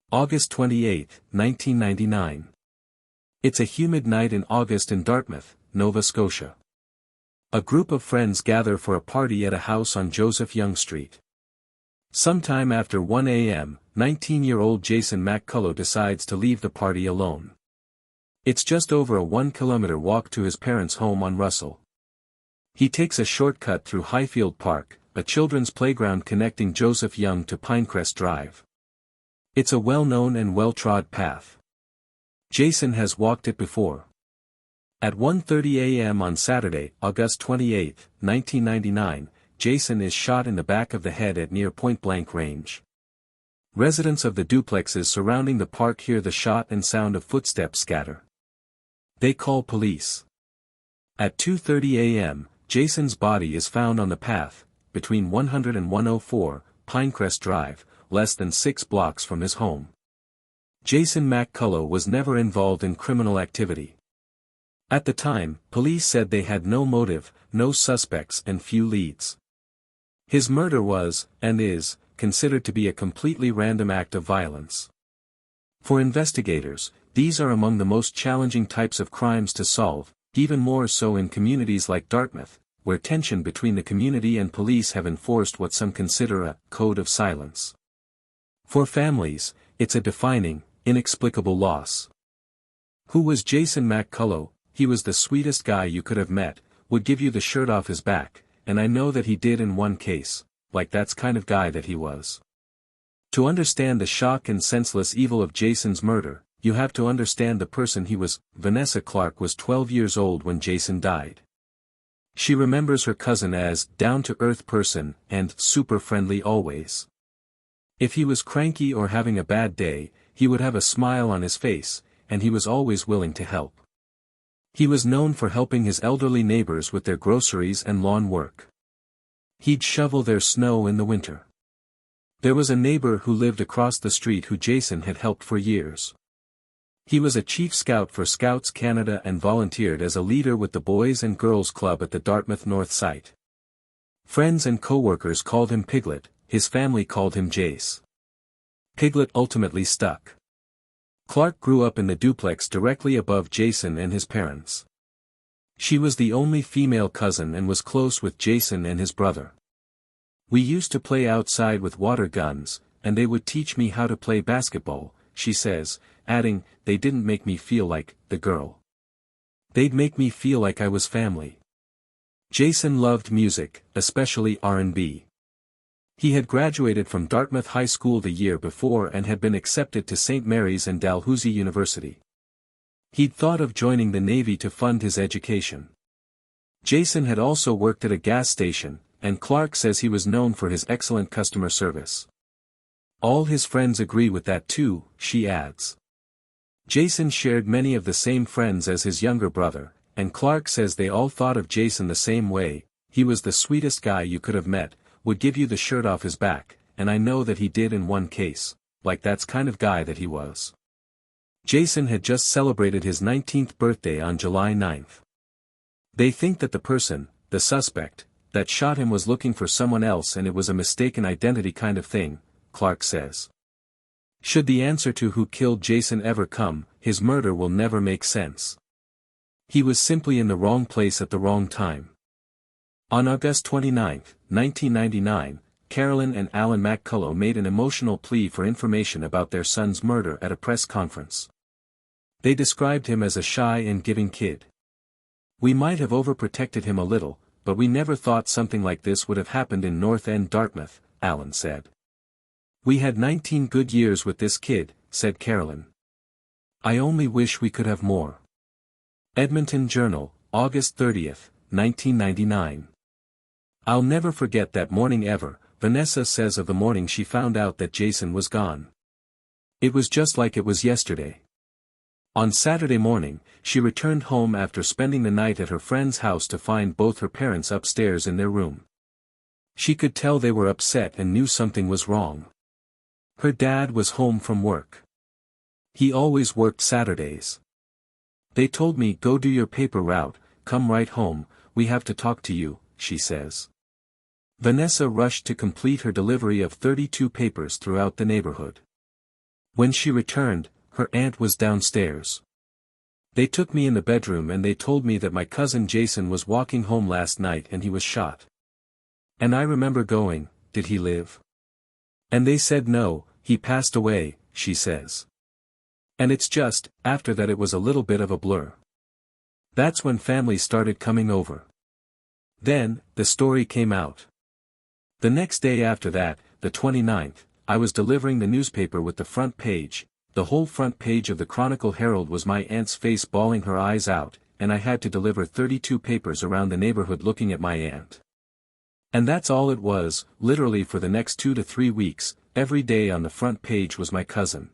August 28, 1999. It's a humid night in August in Dartmouth, Nova Scotia. A group of friends gather for a party at a house on Joseph Young Street. Sometime after 1 a.m., 19-year-old Jason MacCullough decides to leave the party alone. It's just over a 1-kilometer walk to his parents' home on Russell. He takes a shortcut through Highfield Park, a children's playground connecting Joseph Young to Pinecrest Drive. It's a well-known and well-trod path. Jason has walked it before. At 1:30 a.m. on Saturday, August 28, 1999, Jason is shot in the back of the head at near point-blank range. Residents of the duplexes surrounding the park hear the shot and sound of footsteps scatter. They call police. At 2:30 a.m., Jason's body is found on the path, between 100 and 104, Pinecrest Drive, less than 6 blocks from his home. Jason MacCullough was never involved in criminal activity. At the time, police said they had no motive, no suspects and few leads. His murder was, and is, considered to be a completely random act of violence. For investigators, these are among the most challenging types of crimes to solve, even more so in communities like Dartmouth, where tension between the community and police have enforced what some consider a code of silence. For families, it's a defining, inexplicable loss. Who was Jason MacCullough? He was the sweetest guy you could have met, would give you the shirt off his back, and I know that he did in one case, like that's kind of guy that he was. To understand the shock and senseless evil of Jason's murder, you have to understand the person he was. Vanessa Clark was 12 years old when Jason died. She remembers her cousin as down-to-earth person and super friendly always. If he was cranky or having a bad day, he would have a smile on his face, and he was always willing to help. He was known for helping his elderly neighbors with their groceries and lawn work. He'd shovel their snow in the winter. There was a neighbor who lived across the street who Jason had helped for years. He was a chief scout for Scouts Canada and volunteered as a leader with the Boys and Girls Club at the Dartmouth North site. Friends and co-workers called him Piglet, his family called him Jace. Piglet ultimately stuck. Clark grew up in the duplex directly above Jason and his parents. She was the only female cousin and was close with Jason and his brother. We used to play outside with water guns, and they would teach me how to play basketball, she says, adding, they didn't make me feel like the girl. They'd make me feel like I was family. Jason loved music, especially R&B. He had graduated from Dartmouth High School the year before and had been accepted to St. Mary's and Dalhousie University. He'd thought of joining the Navy to fund his education. Jason had also worked at a gas station, and Clark says he was known for his excellent customer service. All his friends agree with that too, she adds. Jason shared many of the same friends as his younger brother, and Clark says they all thought of Jason the same way. He was the sweetest guy you could have met, would give you the shirt off his back, and I know that he did in one case, like that's kind of guy that he was. Jason had just celebrated his 19th birthday on July 9th. They think that the person, the suspect, that shot him was looking for someone else and it was a mistaken identity kind of thing, Clark says. Should the answer to who killed Jason ever come, his murder will never make sense. He was simply in the wrong place at the wrong time. On August 29, 1999, Carolyn and Alan MacCullough made an emotional plea for information about their son's murder at a press conference. They described him as a shy and giving kid. We might have overprotected him a little, but we never thought something like this would have happened in North End Dartmouth, Alan said. We had 19 good years with this kid, said Carolyn. I only wish we could have more. Edmonton Journal, August 30, 1999. I'll never forget that morning ever, Vanessa says of the morning she found out that Jason was gone. It was just like it was yesterday. On Saturday morning, she returned home after spending the night at her friend's house to find both her parents upstairs in their room. She could tell they were upset and knew something was wrong. Her dad was home from work. He always worked Saturdays. They told me, go do your paper route, come right home, we have to talk to you, she says. Vanessa rushed to complete her delivery of 32 papers throughout the neighborhood. When she returned, her aunt was downstairs. They took me in the bedroom and they told me that my cousin Jason was walking home last night and he was shot. And I remember going, "Did he live?" And they said no, he passed away, she says. And it's just, after that it was a little bit of a blur. That's when family started coming over. Then, the story came out. The next day after that, the 29th, I was delivering the newspaper with the front page. The whole front page of the Chronicle Herald was my aunt's face bawling her eyes out, and I had to deliver 32 papers around the neighborhood looking at my aunt. And that's all it was, literally for the next 2 to 3 weeks, every day on the front page was my cousin.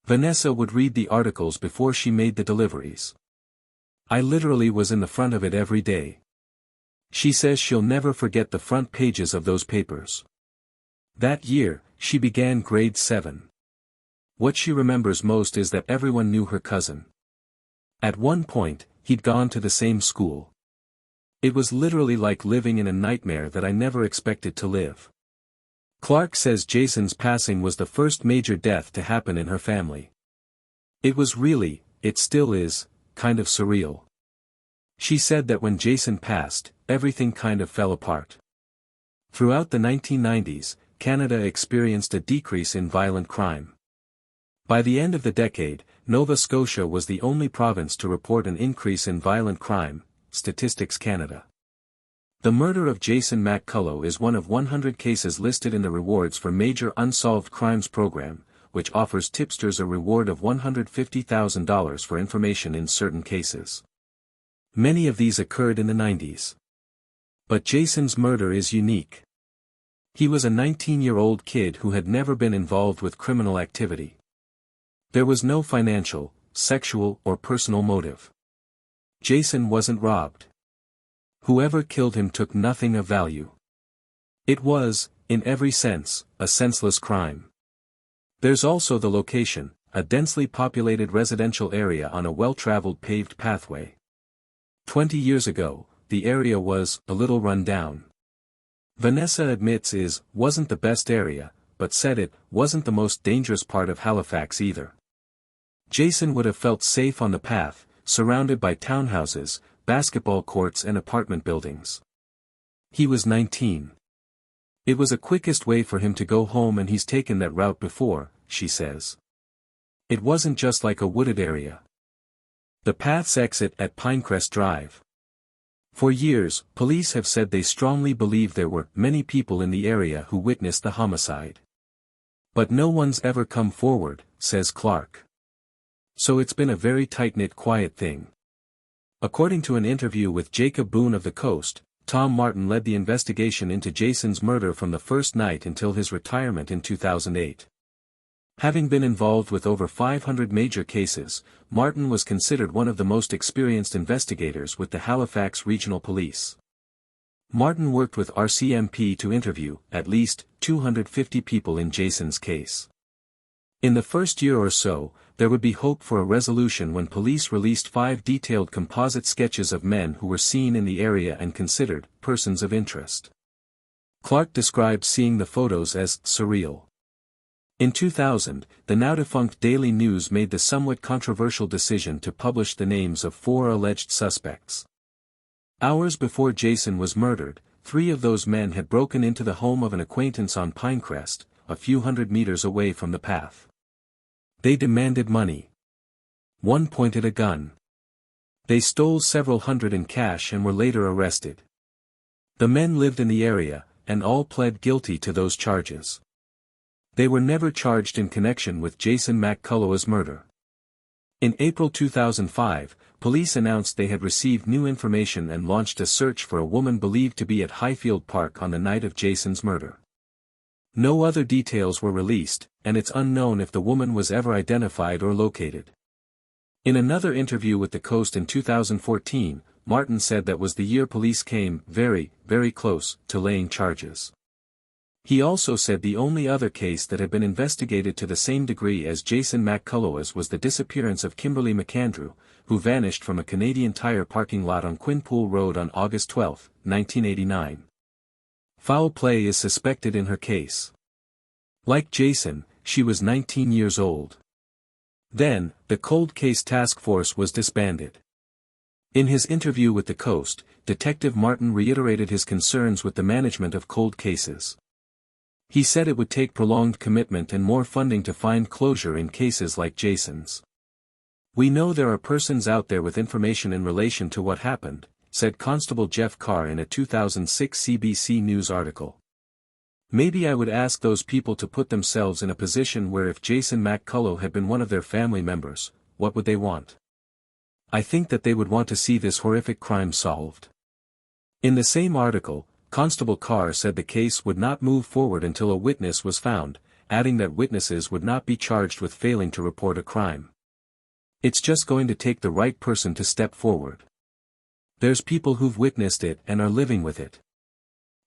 Vanessa would read the articles before she made the deliveries. I literally was in the front of it every day. She says she'll never forget the front pages of those papers. That year, she began grade 7. What she remembers most is that everyone knew her cousin. At one point, he'd gone to the same school. It was literally like living in a nightmare that I never expected to live. Clark says Jason's passing was the first major death to happen in her family. It was really, it still is, kind of surreal. She said that when Jason passed, everything kind of fell apart. Throughout the 1990s, Canada experienced a decrease in violent crime. By the end of the decade, Nova Scotia was the only province to report an increase in violent crime, Statistics Canada. The murder of Jason MacCullough is one of 100 cases listed in the Rewards for Major Unsolved Crimes program, which offers tipsters a reward of $150,000 for information in certain cases. Many of these occurred in the 90s. But Jason's murder is unique. He was a 19-year-old kid who had never been involved with criminal activity. There was no financial, sexual or personal motive. Jason wasn't robbed. Whoever killed him took nothing of value. It was, in every sense, a senseless crime. There's also the location, a densely populated residential area on a well-traveled paved pathway. 20 years ago, the area was a little run down. Vanessa admits wasn't the best area, but said it wasn't the most dangerous part of Halifax either. Jason would have felt safe on the path, surrounded by townhouses, basketball courts and apartment buildings. He was 19. It was a quickest way for him to go home and he's taken that route before, she says. It wasn't just like a wooded area. The path's exit at Pinecrest Drive. For years, police have said they strongly believe there were many people in the area who witnessed the homicide. But no one's ever come forward, says Clark. So it's been a very tight-knit quiet thing. According to an interview with Jacob Boone of The Coast, Tom Martin led the investigation into Jason's murder from the first night until his retirement in 2008. Having been involved with over 500 major cases, Martin was considered one of the most experienced investigators with the Halifax Regional Police. Martin worked with RCMP to interview, at least, 250 people in Jason's case. In the first year or so, there would be hope for a resolution when police released 5 detailed composite sketches of men who were seen in the area and considered persons of interest. Clark described seeing the photos as surreal. In 2000, the now-defunct Daily News made the somewhat controversial decision to publish the names of 4 alleged suspects. Hours before Jason was murdered, 3 of those men had broken into the home of an acquaintance on Pinecrest, a few hundred meters away from the path. They demanded money. One pointed a gun. They stole several hundred in cash and were later arrested. The men lived in the area, and all pled guilty to those charges. They were never charged in connection with Jason MacCullough's murder. In April 2005, police announced they had received new information and launched a search for a woman believed to be at Highfield Park on the night of Jason's murder. No other details were released, and it's unknown if the woman was ever identified or located. In another interview with The Coast in 2014, Martin said that was the year police came very, very close to laying charges. He also said the only other case that had been investigated to the same degree as Jason MacCullough's was the disappearance of Kimberly McAndrew, who vanished from a Canadian Tire parking lot on Quinpool Road on August 12, 1989. Foul play is suspected in her case. Like Jason, she was 19 years old. Then, the cold case task force was disbanded. In his interview with the Coast, Detective Martin reiterated his concerns with the management of cold cases. He said it would take prolonged commitment and more funding to find closure in cases like Jason's. "We know there are persons out there with information in relation to what happened," said Constable Jeff Carr in a 2006 CBC News article. "Maybe I would ask those people to put themselves in a position where if Jason MacCullough had been one of their family members, what would they want? I think that they would want to see this horrific crime solved." In the same article, Constable Carr said the case would not move forward until a witness was found, adding that witnesses would not be charged with failing to report a crime. "It's just going to take the right person to step forward. There's people who've witnessed it and are living with it.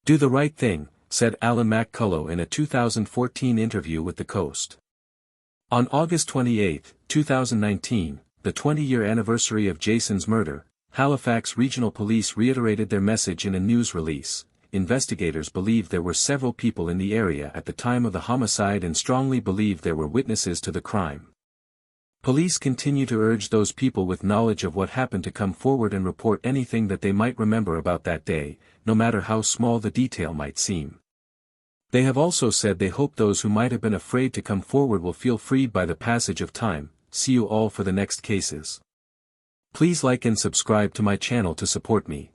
Do the right thing," said Alan MacCullough in a 2014 interview with the Coast. On August 28, 2019, the 20-year anniversary of Jason's murder, Halifax Regional Police reiterated their message in a news release. Investigators believe there were several people in the area at the time of the homicide and strongly believe there were witnesses to the crime. Police continue to urge those people with knowledge of what happened to come forward and report anything that they might remember about that day, no matter how small the detail might seem. They have also said they hope those who might have been afraid to come forward will feel freed by the passage of time. See you all for the next cases. Please like and subscribe to my channel to support me.